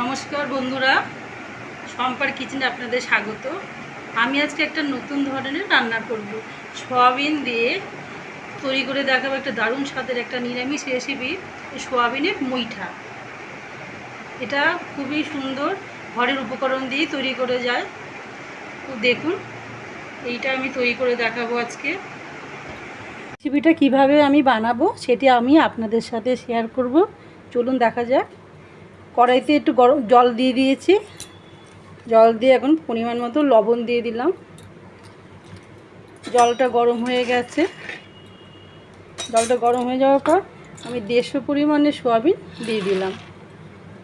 নমস্কার বন্ধুরা, সম্পার কিচেনে আপনাদের স্বাগত। আমি আজকে একটা নতুন ধরনের রান্না করব। সোয়াবিন দিয়ে তৈরি করে দেখাবো একটা দারুণ স্বাদের একটা নিরামিষ রেসিপি, সোয়াবিনের মুইঠা। এটা খুবই সুন্দর, ঘরের উপকরণ দিয়ে তৈরি করে যায়। তো দেখুন, এইটা আমি তৈরি করে দেখাবো আজকে। রেসিপিটা কিভাবে আমি বানাবো সেটি আমি আপনাদের সাথে শেয়ার করব। চলুন দেখা যাক। কড়াইতে একটু গরম জল দিয়ে দিয়েছি। জল দিয়ে এখন পরিমাণ মতো লবণ দিয়ে দিলাম। জলটা গরম হয়ে গেছে। জলটা গরম হয়ে যাওয়ার পর আমি 150 পরিমাণে সোয়াবিন দিয়ে দিলাম।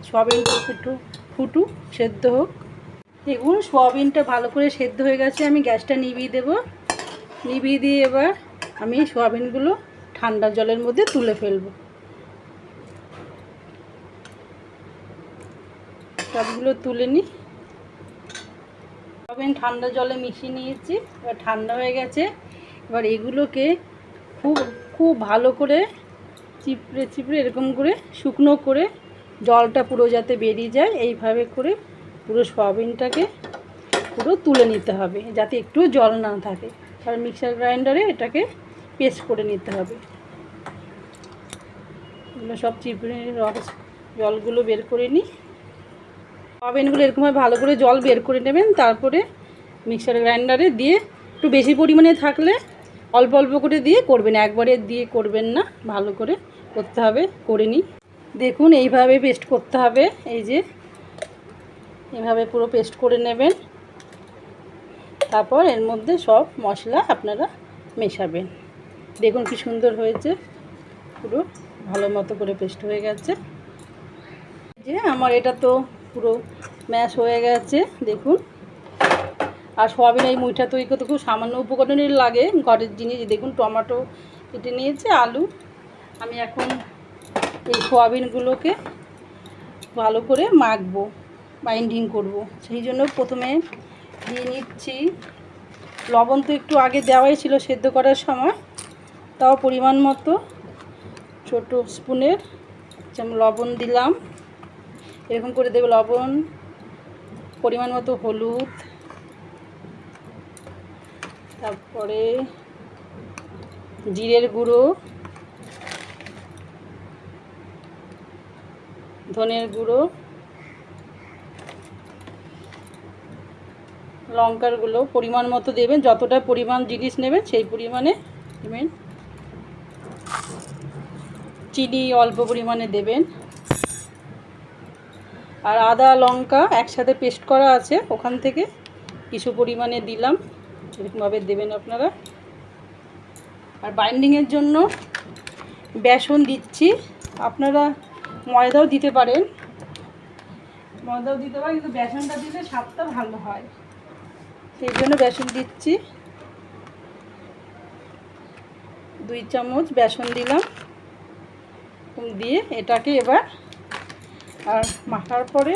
সোয়াবিনটা একটু ফুটুক, সেদ্ধ হোক। দেখুন, সোয়াবিনটা ভালো করে সেদ্ধ হয়ে গেছে। আমি গ্যাসটা নিভিয়ে দেব। নিভিয়ে দিয়ে এবার আমি সোয়াবিনগুলো ঠান্ডা জলের মধ্যে তুলে ফেলবো। সবগুলো তুলে নিই। সোয়াবিন ঠান্ডা জলে মিশিয়ে নিয়েছি। এবার ঠান্ডা হয়ে গেছে। এবার এগুলোকে খুব ভালো করে চিপড়ে চিপড়ে এরকম করে শুকনো করে জলটা পুরো যাতে বেরিয়ে যায়, এইভাবে করে পুরো সোয়াবিনটাকে পুরো তুলে নিতে হবে, যাতে একটু জল না থাকে। আর মিক্সার গ্রাইন্ডারে এটাকে পেস্ট করে নিতে হবে। এগুলো সব চিপড়ে জলগুলো বের করে নিই। সোয়াবিনগুলো এরকমভাবে ভালো করে জল বের করে নেবেন। তারপরে মিক্সার গ্রাইন্ডারে দিয়ে একটু বেশি পরিমাণে থাকলে অল্প অল্প করে দিয়ে করবেন, একবারে দিয়ে করবেন না, ভালো করে করতে হবে। করে নিই। দেখুন, এইভাবে পেস্ট করতে হবে। এই যে এইভাবে পুরো পেস্ট করে নেবেন। তারপর এর মধ্যে সব মশলা আপনারা মেশাবেন। দেখুন কি সুন্দর হয়েছে, পুরো ভালো মতো করে পেস্ট হয়ে গেছে। যে আমার এটা তো পুরো ম্যাশ হয়ে গেছে, দেখুন। আর সোয়াবিন এই মুইঠা তৈরি করতে খুব সামান্য উপকরণের লাগে, ঘরের জিনিস। দেখুন, টমেটো কেটে নিয়েছে, আলু। আমি এখন এই সোয়াবিনগুলোকে ভালো করে মাখবো, বাইন্ডিং করব। সেই জন্য প্রথমে দিয়ে নিচ্ছি লবণ। তো একটু আগে দেওয়াই ছিল সেদ্ধ করার সময়, তাও পরিমাণ মতো ছোটো স্পুনের যেমন লবণ দিলাম। এরকম করে দেবো লবণ, পরিমাণ মতো হলুদ, তারপরে জিরের গুঁড়ো, ধনের গুঁড়ো, লঙ্কার গুঁড়ো পরিমাণ মতো দেবেন। যতটা পরিমাণ জিনিস নেবেন সেই পরিমাণে দেবেন। চিনি অল্প পরিমাণে দেবেন। আর আদা লঙ্কা একসাথে পেস্ট করা আছে, ওখান থেকে কিছু পরিমাণে দিলাম। এরকমভাবে দেবেন আপনারা। আর বাইন্ডিংয়ের জন্য বেসন দিচ্ছি। আপনারা ময়দাও দিতে পারেন, কিন্তু বেসনটা দিলে স্বাদটা ভালো হয়, সেই জন্য বেসন দিচ্ছি। 2 চামচ বেসন দিলাম। দিয়ে এটাকে এবার আর মাখার পরে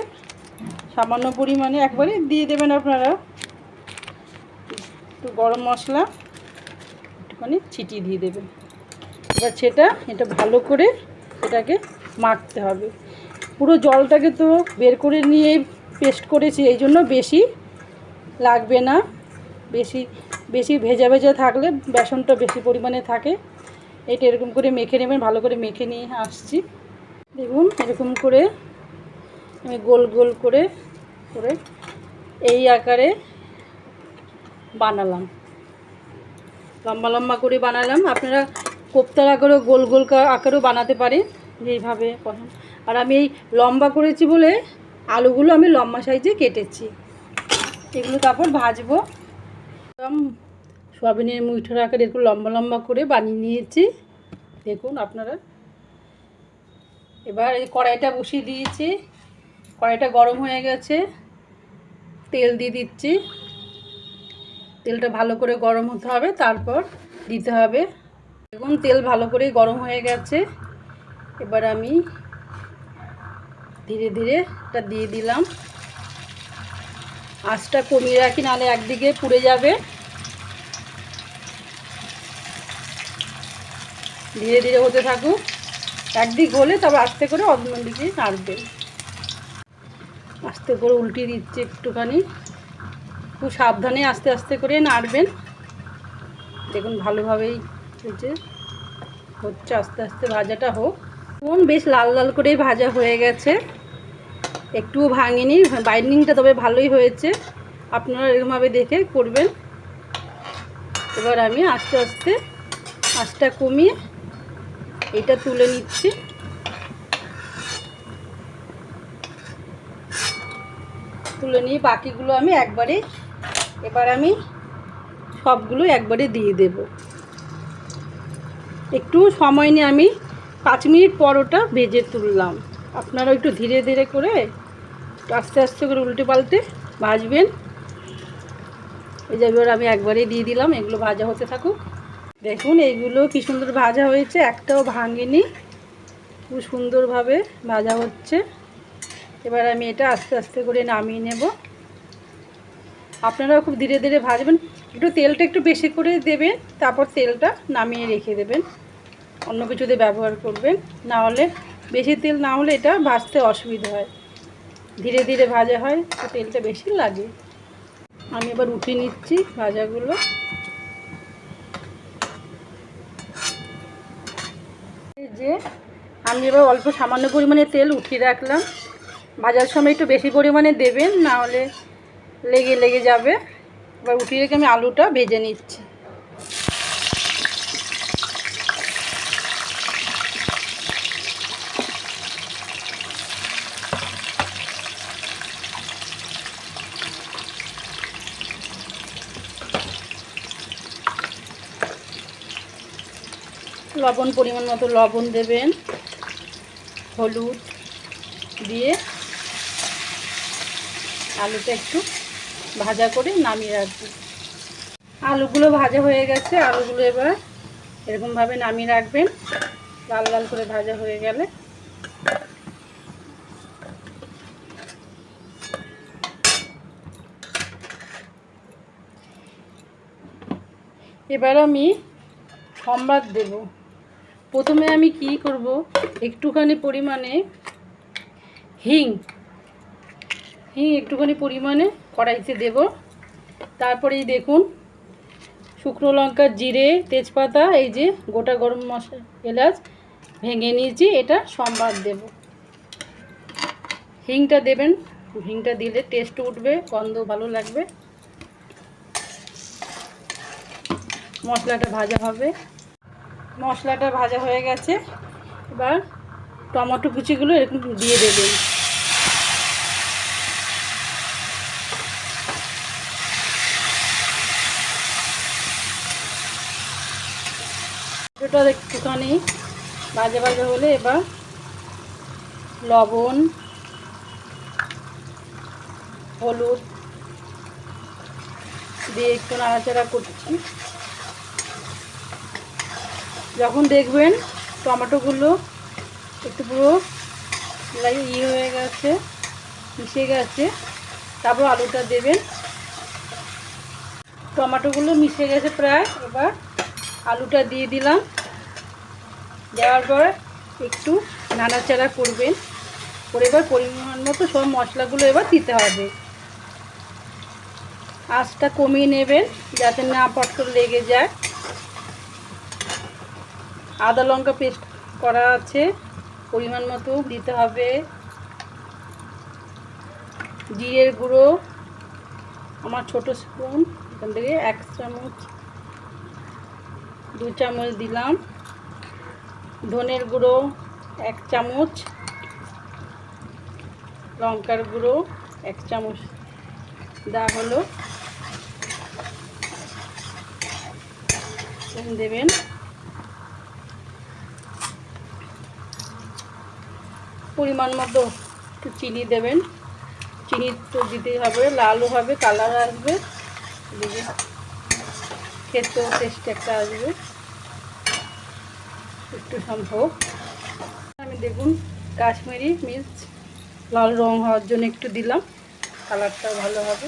সামান্য পরিমাণে একবারে দিয়ে দেবেন আপনারা একটু গরম মশলা একটুখানি ছিটিয়ে দিয়ে দেবেন। এবার এটা ভালো করে এটাকে মাখতে হবে। পুরো জলটাকে তো বের করে নিয়ে পেস্ট করেছি, এই জন্য বেশি লাগবে না। বেশি ভেজা ভেজা থাকলে বেসনটা বেশি পরিমাণে থাকে। এটা এরকম করে মেখে নেবেন। ভালো করে মেখে নিয়ে আসছি। দেখুন, এরকম করে আমি গোল গোল করে এই আকারে বানালাম, লম্বা লম্বা করে বানালাম। আপনারা কোপ্তার আকারেও গোল গোল আকারেও বানাতে পারেন, যেইভাবে। আর আমি এই লম্বা করেছি বলে আলুগুলো আমি লম্বা সাইজে কেটেছি। এগুলো তারপর ভাজবো। সোয়াবিনের মুইঠার আকারে এরকম লম্বা লম্বা করে বানিয়ে নিয়েছি, দেখুন আপনারা। এবার এই কড়াইটা বসিয়ে দিয়েছি। কড়াইটা গরম হয়ে গেছে। তেল দিয়ে দিচ্ছি। তেলটা ভালো করে গরম হতে হবে, তারপর দিতে হবে। দেখুন, তেল ভালো করে গরম হয়ে গেছে। এবার আমি ধীরে ধীরে এটা দিয়ে দিলাম। আঁচটা কমিয়ে রাখি, নাহলে একদিকে পুড়ে যাবে। ধীরে ধীরে হতে থাকুক। একদিক হলে তারপর আস্তে করে অন্য দিকে নাড়বেন। আস্তে করে উল্টে দিচ্ছি একটুখানি, খুব সাবধানে আস্তে আস্তে করে নাড়বেন। দেখুন ভালোভাবেই হচ্ছে, আস্তে আস্তে ভাজাটা হোক। বেশ লাল লাল করেই ভাজা হয়ে গেছে, একটুও ভাঙেনি, বাইন্ডিংটা তবে ভালোই হয়েছে। আপনারা এরকমভাবে দেখে করবেন। এবার আমি আস্তে আস্তে আঁচটা কমিয়ে এটা তুলে নিচ্ছি। তুলে নিয়ে বাকিগুলো আমি এবার আমি সবগুলো একবারে দিয়ে দেব। একটু সময় নিয়ে আমি 5 মিনিট পর ওটা ভেজে তুললাম। আপনারা একটু ধীরে ধীরে করে আস্তে আস্তে করে উল্টে পাল্টে ভাজবেন। এই যে এবার আমি একবারেই দিয়ে দিলাম, এগুলো ভাজা হতে থাকুক। দেখুন এইগুলো কি সুন্দর ভাজা হয়েছে, একটাও ভাঙেনি, খুব সুন্দরভাবে ভাজা হচ্ছে। এবার আমি এটা আস্তে আস্তে করে নামিয়ে নেব। আপনারাও খুব ধীরে ধীরে ভাজবেন, একটু তেলটা একটু বেশি করে দেবেন, তারপর তেলটা নামিয়ে রেখে দেবেন, অন্য কিছুতে ব্যবহার করবেন। না হলে বেশি তেল না হলে এটা ভাজতে অসুবিধা হয়, ধীরে ধীরে ভাজা হয় তো তেলটা বেশি লাগে। আমি এবার উঠিয়ে নিচ্ছি ভাজাগুলো। এই যে আমি এবার অল্প সামান্য পরিমাণে তেল উঠিয়ে রাখলাম। ভাজার সময় একটু বেশি পরিমাণে দেবেন, না হলে লেগে যাবে। এবার উঠিয়ে রেখে আমি আলুটা ভেজে নিচ্ছি। লবণ পরিমাণ মতো লবণ দেবেন, হলুদ দিয়ে আলুটা একটু ভাজা করে নামিয়ে রাখবেন। আলুগুলো ভাজা হয়ে গেছে, আলুগুলো এবার এরকমভাবে নামিয়ে রাখবেন লাল লাল করে ভাজা হয়ে গেলে। এবার আমি সম্বাদ দেব। প্রথমে আমি কি করব, একটুখানি পরিমাণে হিং একটুখানি পরিমাণে কড়াইতে দেব। তারপরেই দেখুন শুকনো লঙ্কা, জিরে, তেজপাতা, এই যে গোটা গরম মশলা, এলাচ ভেঙে নিয়েছি, এটা সম্বাদ দেব। হিংটা দেবেন, হিংটা দিলে টেস্ট উঠবে, গন্ধ ভালো লাগবে। মশলাটা ভাজা হবে, মশলাটা ভাজা হয়ে গেছে। এবার টমেটো কুচিগুলো এরকম দিয়ে দেবেন। এটা একটুখানি ভাজা ভাজা হলে এবার লবণ, হলুদ দিয়ে একটু নাড়াচাড়া করছি। যখন দেখবেন টমেটোগুলো একটু পুরো হয়ে গেছে, মিশে গেছে, তারপর আলুটা দেবেন। টমেটোগুলো মিশে গেছে প্রায়, এবার আলুটা দিয়ে দিলাম। দেওয়ার পর একটু নাড়াচাড়া করবেন, করে এবার পরিমাণ মতো সব মশলাগুলো এবার দিতে হবে। আঁচটা কমিয়ে নেবেন যাতে না পট করে লেগে যায়। আদা লঙ্কা পেস্ট করা আছে, পরিমাণ মতো দিতে হবে। জিরের গুঁড়ো আমার ছোট স্পুন, এখান থেকে 1 চামচ 2 চামচ দিলাম। ধনের গুঁড়ো 1 চামচ, লঙ্কার গুঁড়ো 1 চামচ দেওয়া হলো, দেবেন। পরিমাণ মতো একটু চিনি দেবেন, চিনি তো দিতেই হবে, লালও হবে, কালার আসবে, খেতেও টেস্ট একটা আসবে। একটু সম্ভব আমি দেখুন কাশ্মীরি মির্চ লাল রং হওয়ার জন্য একটু দিলাম, কালারটা ভালো হবে।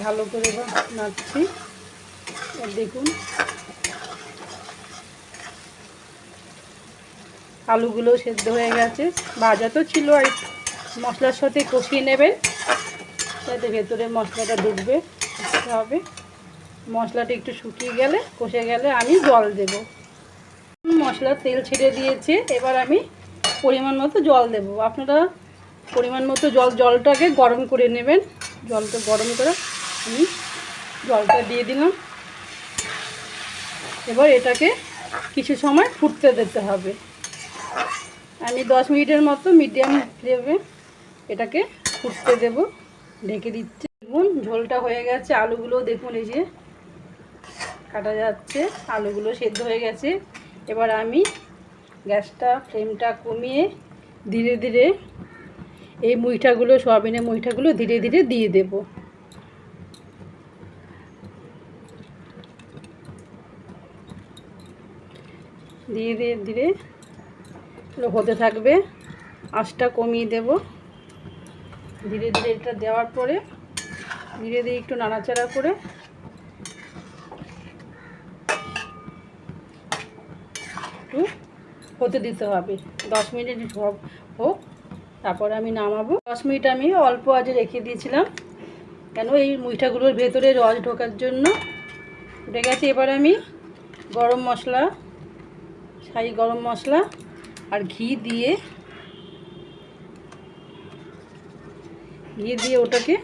ভালো করে নাড়ছি, দেখুন আলুগুলো সেদ্ধ হয়ে গেছে, ভাজা তো ছিল, আর মশলার সাথে কষিয়ে নেবেন যাতে ভেতরে মশলাটা ঢুকবে হবে। মশলাটা একটু শুকিয়ে গেলে, কষে গেলে আমি জল দেব। মশলার তেল ছেড়ে দিয়েছে, এবার আমি পরিমাণ মতো জল দেব। আপনারা পরিমাণ মতো জলটাকে গরম করে নেবেন। জলটা গরম করে আমি জলটা দিয়ে দিলাম। এবার এটাকে কিছু সময় ফুটতে দিতে হবে। আমি 10 মিনিটের মতো মিডিয়াম ফ্লেমে এটাকে ফুটতে দেব, ঢেকে দিচ্ছি। দেখুন ঝোলটা হয়ে গেছে, আলুগুলো দেখুন এই যে কাটা যাচ্ছে, আলুগুলো সেদ্ধ হয়ে গেছে। এবার আমি গ্যাসটা ফ্লেমটা কমিয়ে ধীরে ধীরে এই মুইঠাগুলো, সয়াবিনের মুইঠাগুলো ধীরে ধীরে দিয়ে দেব। ধীরে ধীরে ধীরে হতে থাকবে, আঁচটা কমিয়ে দেব। ধীরে ধীরে এটা দেওয়ার পরে ধীরে ধীরে একটু নাড়াচাড়া করে একটু হতে দিতে হবে। 10 মিনিট হোক, তারপরে আমি নামাবো। 10 মিনিট আমি অল্প আঁচে রেখে দিয়েছিলাম, কেন এই মুইঠাগুলোর ভেতরে রস ঢোকার জন্য। উঠে গেছে। এবার আমি গরম মশলা, শাহি গরম মশলা আর ঘি দিয়ে ওটাকে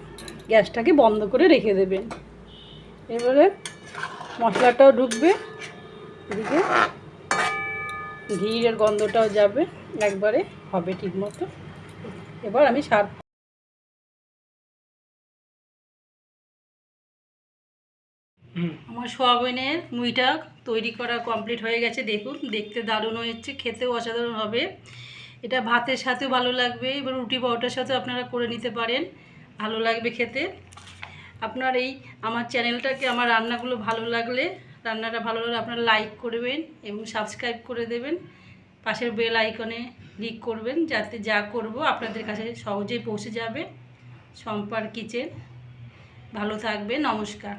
গ্যাসটাকে বন্ধ করে রেখে দেবেন। এবারে মশলাটাও ঢুকবে, এদিকে ঘিয়ের গন্ধটাও যাবে, একবারে হবে ঠিক মতো। এবার আমি আমার সয়াবিনের মুইটা তৈরি করা কমপ্লিট হয়ে গেছে। দেখুন দেখতে দারুণ হয়েছে, খেতেও অসাধারণ হবে। এটা ভাতের সাথেও ভালো লাগবে, এবার রুটি পরোটার সাথেও আপনারা করে নিতে পারেন, ভালো লাগবে খেতে। আপনার আমার চ্যানেলটাকে, আমার রান্নাগুলো ভালো লাগলে, রান্নাটা ভালো লাগলে আপনারা লাইক করবেন এবং সাবস্ক্রাইব করে দেবেন। পাশের বেল আইকনে ক্লিক করবেন যাতে যা করব আপনাদের কাছে সহজেই পৌঁছে যাবে। সম্পার কিচেন। ভালো থাকবেন, নমস্কার।